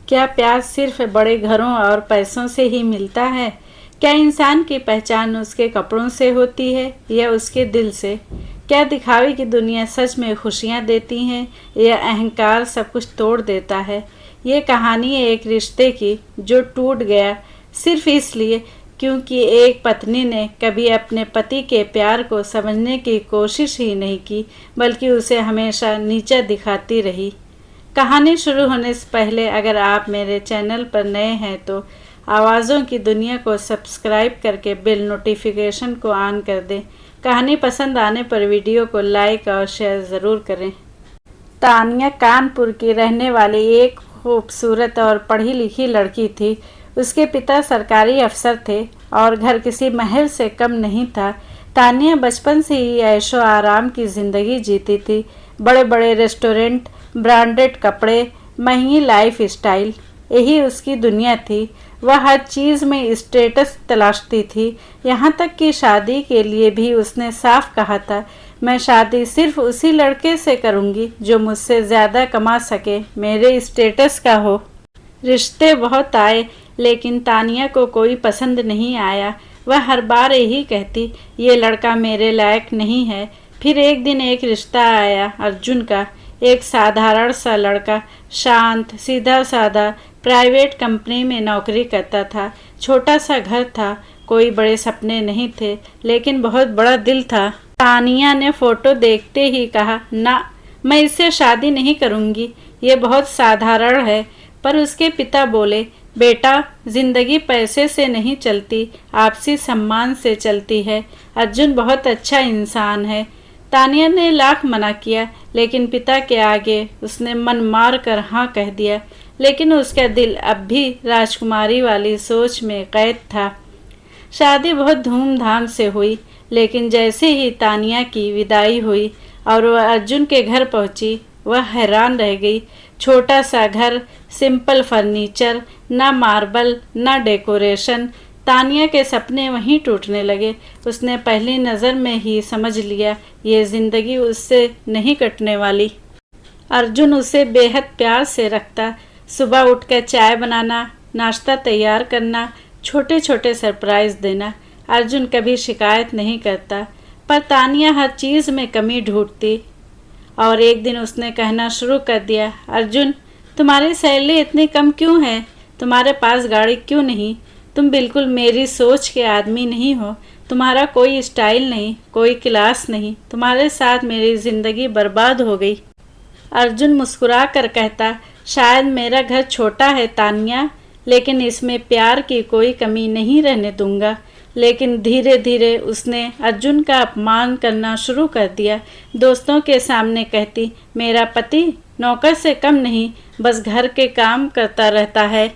क्या प्यार सिर्फ बड़े घरों और पैसों से ही मिलता है? क्या इंसान की पहचान उसके कपड़ों से होती है या उसके दिल से? क्या दिखावे की दुनिया सच में खुशियाँ देती हैं या अहंकार सब कुछ तोड़ देता है? ये कहानी है एक रिश्ते की जो टूट गया सिर्फ इसलिए क्योंकि एक पत्नी ने कभी अपने पति के प्यार को समझने की कोशिश ही नहीं की, बल्कि उसे हमेशा नीचा दिखाती रही। कहानी शुरू होने से पहले अगर आप मेरे चैनल पर नए हैं तो आवाज़ों की दुनिया को सब्सक्राइब करके बेल नोटिफिकेशन को ऑन कर दें। कहानी पसंद आने पर वीडियो को लाइक और शेयर ज़रूर करें। तानिया कानपुर की रहने वाली एक खूबसूरत और पढ़ी लिखी लड़की थी। उसके पिता सरकारी अफसर थे और घर किसी महल से कम नहीं था। तानिया बचपन से ही ऐशो आराम की ज़िंदगी जीती थी। बड़े बड़े रेस्टोरेंट, ब्रांडेड कपड़े, महंगी लाइफ स्टाइल, यही उसकी दुनिया थी। वह हर चीज़ में स्टेटस तलाशती थी। यहाँ तक कि शादी के लिए भी उसने साफ कहा था, मैं शादी सिर्फ उसी लड़के से करूँगी जो मुझसे ज़्यादा कमा सके, मेरे स्टेटस का हो। रिश्ते बहुत आए लेकिन तानिया को कोई पसंद नहीं आया। वह हर बार यही कहती, ये लड़का मेरे लायक नहीं है। फिर एक दिन एक रिश्ता आया अर्जुन का। एक साधारण सा लड़का, शांत, सीधा साधा, प्राइवेट कंपनी में नौकरी करता था। छोटा सा घर था, कोई बड़े सपने नहीं थे, लेकिन बहुत बड़ा दिल था। तानिया ने फोटो देखते ही कहा, ना, मैं इससे शादी नहीं करूँगी, ये बहुत साधारण है। पर उसके पिता बोले, बेटा, जिंदगी पैसे से नहीं चलती, आपसी सम्मान से चलती है। अर्जुन बहुत अच्छा इंसान है। तानिया ने लाख मना किया, लेकिन पिता के आगे उसने मन मार कर हाँ कह दिया। लेकिन उसका दिल अब भी राजकुमारी वाली सोच में कैद था। शादी बहुत धूमधाम से हुई, लेकिन जैसे ही तानिया की विदाई हुई और वह अर्जुन के घर पहुंची, वह हैरान रह गई। छोटा सा घर, सिंपल फर्नीचर, ना मार्बल ना डेकोरेशन। तानिया के सपने वहीं टूटने लगे। उसने पहली नज़र में ही समझ लिया, ये ज़िंदगी उससे नहीं कटने वाली। अर्जुन उसे बेहद प्यार से रखता। सुबह उठकर चाय बनाना, नाश्ता तैयार करना, छोटे छोटे सरप्राइज़ देना। अर्जुन कभी शिकायत नहीं करता, पर तानिया हर चीज़ में कमी ढूंढती। और एक दिन उसने कहना शुरू कर दिया, अर्जुन, तुम्हारी सैलरी इतनी कम क्यों है? तुम्हारे पास गाड़ी क्यों नहीं? तुम बिल्कुल मेरी सोच के आदमी नहीं हो। तुम्हारा कोई स्टाइल नहीं, कोई क्लास नहीं। तुम्हारे साथ मेरी ज़िंदगी बर्बाद हो गई। अर्जुन मुस्कुरा कर कहता, शायद मेरा घर छोटा है तानिया, लेकिन इसमें प्यार की कोई कमी नहीं रहने दूंगा। लेकिन धीरे धीरे उसने अर्जुन का अपमान करना शुरू कर दिया। दोस्तों के सामने कहती, मेरा पति नौकर से कम नहीं, बस घर के काम करता रहता है।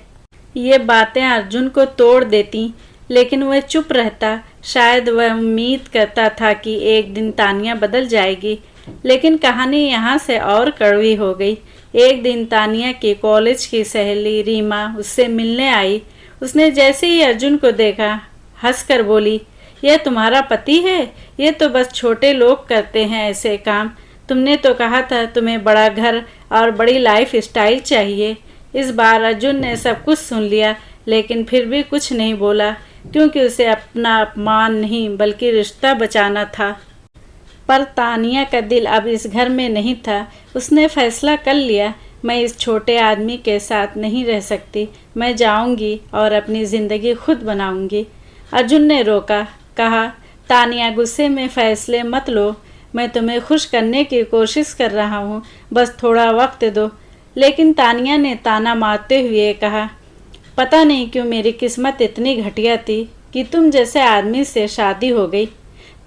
ये बातें अर्जुन को तोड़ देती, लेकिन वह चुप रहता। शायद वह उम्मीद करता था कि एक दिन तानिया बदल जाएगी, लेकिन कहानी यहाँ से और कड़वी हो गई। एक दिन तानिया की कॉलेज की सहेली रीमा उससे मिलने आई। उसने जैसे ही अर्जुन को देखा, हंसकर बोली, यह तुम्हारा पति है? ये तो बस छोटे लोग करते हैं ऐसे काम। तुमने तो कहा था तुम्हें बड़ा घर और बड़ी लाइफ स्टाइल चाहिए। इस बार अर्जुन ने सब कुछ सुन लिया, लेकिन फिर भी कुछ नहीं बोला, क्योंकि उसे अपना अपमान नहीं बल्कि रिश्ता बचाना था। पर तानिया का दिल अब इस घर में नहीं था। उसने फैसला कर लिया, मैं इस छोटे आदमी के साथ नहीं रह सकती। मैं जाऊंगी और अपनी ज़िंदगी खुद बनाऊंगी। अर्जुन ने रोका, कहा, तानिया, गुस्से में फैसले मत लो। मैं तुम्हें खुश करने की कोशिश कर रहा हूँ, बस थोड़ा वक्त दो। लेकिन तानिया ने ताना मारते हुए कहा, पता नहीं क्यों मेरी किस्मत इतनी घटिया थी कि तुम जैसे आदमी से शादी हो गई।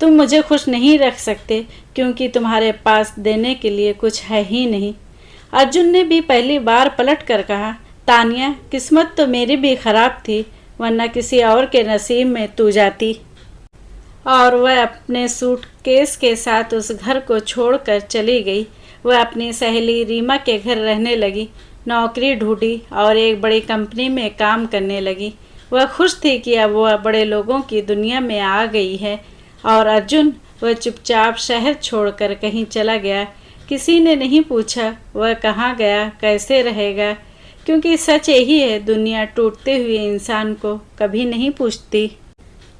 तुम मुझे खुश नहीं रख सकते क्योंकि तुम्हारे पास देने के लिए कुछ है ही नहीं। अर्जुन ने भी पहली बार पलट कर कहा, तानिया, किस्मत तो मेरी भी खराब थी, वरना किसी और के नसीब में तू जाती। और वह अपने सूटकेस के साथ उस घर को छोड़कर चली गई। वह अपनी सहेली रीमा के घर रहने लगी, नौकरी ढूंढी और एक बड़ी कंपनी में काम करने लगी। वह खुश थी कि अब वह बड़े लोगों की दुनिया में आ गई है। और अर्जुन, वह चुपचाप शहर छोड़कर कहीं चला गया। किसी ने नहीं पूछा वह कहाँ गया, कैसे रहेगा, क्योंकि सच यही है, दुनिया टूटते हुए इंसान को कभी नहीं पूछती।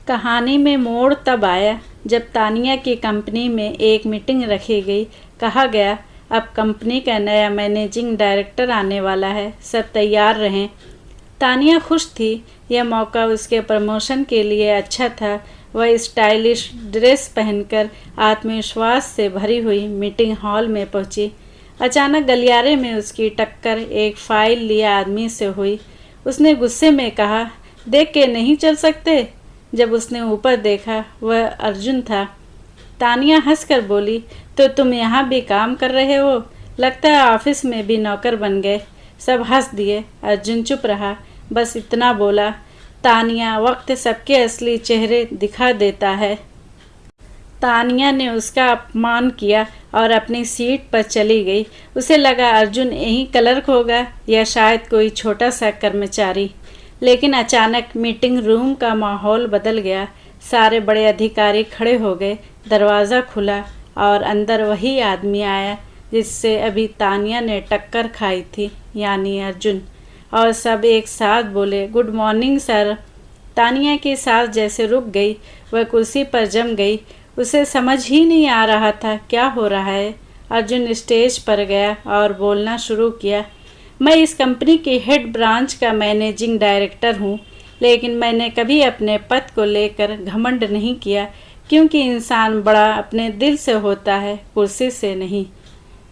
कहानी में मोड़ तब आया जब तानिया की कंपनी में एक मीटिंग रखी गई। कहा गया, अब कंपनी का नया मैनेजिंग डायरेक्टर आने वाला है, सब तैयार रहें। तानिया खुश थी, यह मौका उसके प्रमोशन के लिए अच्छा था। वह स्टाइलिश ड्रेस पहनकर आत्मविश्वास से भरी हुई मीटिंग हॉल में पहुंची। अचानक गलियारे में उसकी टक्कर एक फाइल लिए आदमी से हुई। उसने गुस्से में कहा, देख के नहीं चल सकते? जब उसने ऊपर देखा, वह अर्जुन था। तानिया हंसकर बोली, तो तुम यहाँ भी काम कर रहे हो? लगता है ऑफिस में भी नौकर बन गए। सब हंस दिए। अर्जुन चुप रहा, बस इतना बोला, तानिया, वक्त सबके असली चेहरे दिखा देता है। तानिया ने उसका अपमान किया और अपनी सीट पर चली गई। उसे लगा अर्जुन यहीं क्लर्क होगा या शायद कोई छोटा सा कर्मचारी। लेकिन अचानक मीटिंग रूम का माहौल बदल गया। सारे बड़े अधिकारी खड़े हो गए। दरवाज़ा खुला और अंदर वही आदमी आया जिससे अभी तानिया ने टक्कर खाई थी, यानी अर्जुन। और सब एक साथ बोले, गुड मॉर्निंग सर। तानिया की सांस जैसे रुक गई। वह कुर्सी पर जम गई। उसे समझ ही नहीं आ रहा था क्या हो रहा है। अर्जुन स्टेज पर गया और बोलना शुरू किया, मैं इस कंपनी की हेड ब्रांच का मैनेजिंग डायरेक्टर हूँ, लेकिन मैंने कभी अपने पद को लेकर घमंड नहीं किया, क्योंकि इंसान बड़ा अपने दिल से होता है, कुर्सी से नहीं।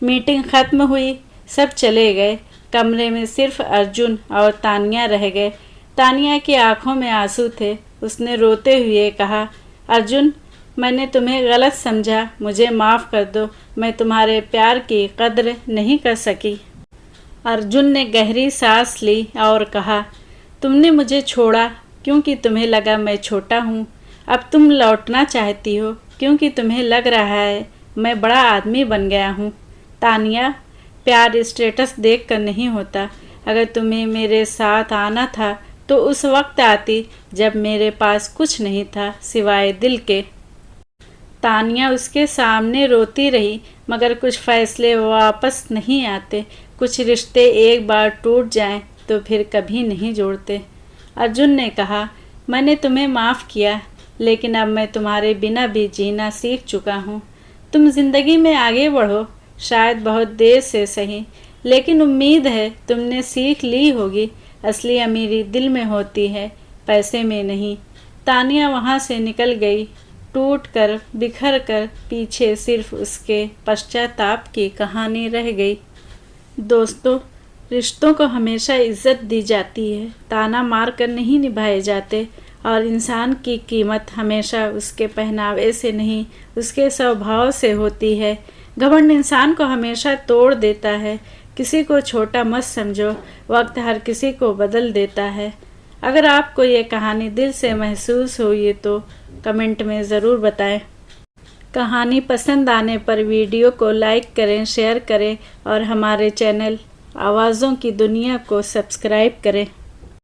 मीटिंग खत्म हुई, सब चले गए। कमरे में सिर्फ अर्जुन और तानिया रह गए। तानिया की आंखों में आंसू थे। उसने रोते हुए कहा, अर्जुन, मैंने तुम्हें गलत समझा, मुझे माफ़ कर दो। मैं तुम्हारे प्यार की कद्र नहीं कर सकी। अर्जुन ने गहरी सांस ली और कहा, तुमने मुझे छोड़ा क्योंकि तुम्हें लगा मैं छोटा हूँ। अब तुम लौटना चाहती हो क्योंकि तुम्हें लग रहा है मैं बड़ा आदमी बन गया हूँ। तानिया, प्यार स्टेटस देख कर नहीं होता। अगर तुम्हें मेरे साथ आना था तो उस वक्त आती जब मेरे पास कुछ नहीं था सिवाय दिल के। तानिया उसके सामने रोती रही, मगर कुछ फैसले वापस नहीं आते। कुछ रिश्ते एक बार टूट जाएं तो फिर कभी नहीं जोड़ते। अर्जुन ने कहा, मैंने तुम्हें माफ़ किया, लेकिन अब मैं तुम्हारे बिना भी जीना सीख चुका हूँ। तुम जिंदगी में आगे बढ़ो, शायद बहुत देर से सही, लेकिन उम्मीद है तुमने सीख ली होगी। असली अमीरी दिल में होती है, पैसे में नहीं। तानिया वहाँ से निकल गई, टूट कर बिखर कर। पीछे सिर्फ उसके पश्चाताप की कहानी रह गई। दोस्तों, रिश्तों को हमेशा इज्जत दी जाती है, ताना मार कर नहीं निभाए जाते। और इंसान की कीमत हमेशा उसके पहनावे से नहीं, उसके स्वभाव से होती है। घमंड इंसान को हमेशा तोड़ देता है। किसी को छोटा मत समझो, वक्त हर किसी को बदल देता है। अगर आपको ये कहानी दिल से महसूस हुई तो कमेंट में ज़रूर बताएं। कहानी पसंद आने पर वीडियो को लाइक करें, शेयर करें और हमारे चैनल आवाज़ों की दुनिया को सब्सक्राइब करें।